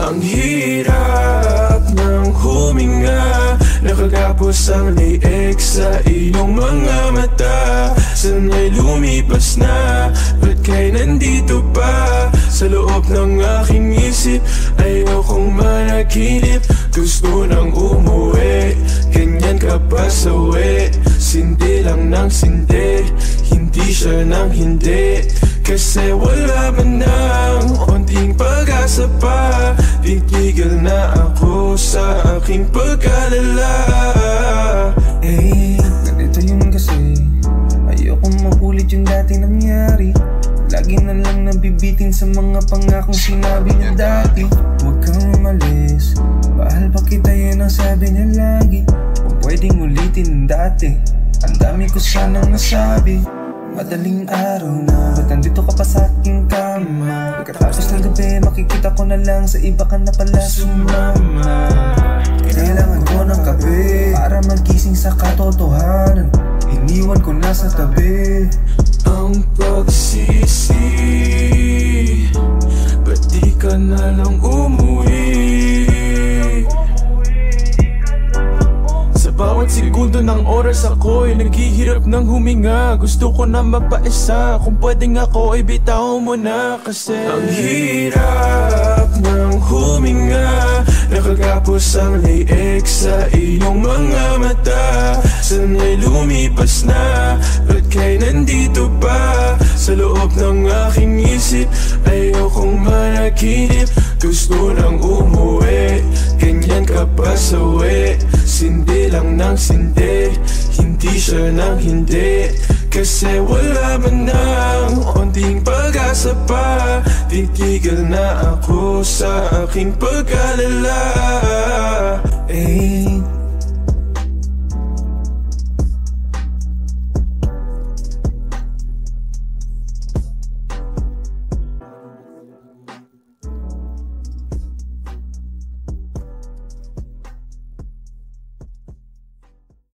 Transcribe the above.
Ang hirap ng huminga, nakagapos ang liig sa iyong mga mata. Sana'y lumipas na, ba't kay nandito pa? Sa loob ng aking isip, ayokong managinip. Gusto nang umuwi, ganyan ka pa sawi. Sindi lang ng sindi, hindi siya ng hindi. Kasi wala ba nang onting pag-asa pa? Titigil na ako sa aking pag-alala. Ganito yun kasi, ayokong maulit yung dati nangyari. Lagi na lang nabibitin sa mga pangakong sinabi niya dati. Huwag kang umalis, mahal pa kita, yan ang sabi niya lagi. Kung pwedeng ulitin dati, ang dami ko sanang nasabi. Madaling araw na, ba't nandito ka pa sa aking kama? Pagkatapos ng gabi, makikita ko na lang sa iba ka na pala sumama. Kailangan ko ng kape para magising sa katotohanan. Iniwan ko na sa tabi ang pagsisi, ba't di ka na lang umuwi? Sa bawat segundo ng oras ako'y naghihirap ng huminga. Gusto ko na magpaisa, kung pwedeng ako ay bitaw mo na. Kasi ang hirap ng huminga, nakagapos ang liig sa iyong mga mata. Sana'y lumipas na, ba't kay nandito pa? Sa loob ng aking isip, ayokong managinip. Gusto nang umuwi, ganyan ka pa sawi. Sindi lang ng sindi, hindi siya ng hindi. Kasi wala man nang onting pag-asa pa. Titigil na ako sa aking pag-alala.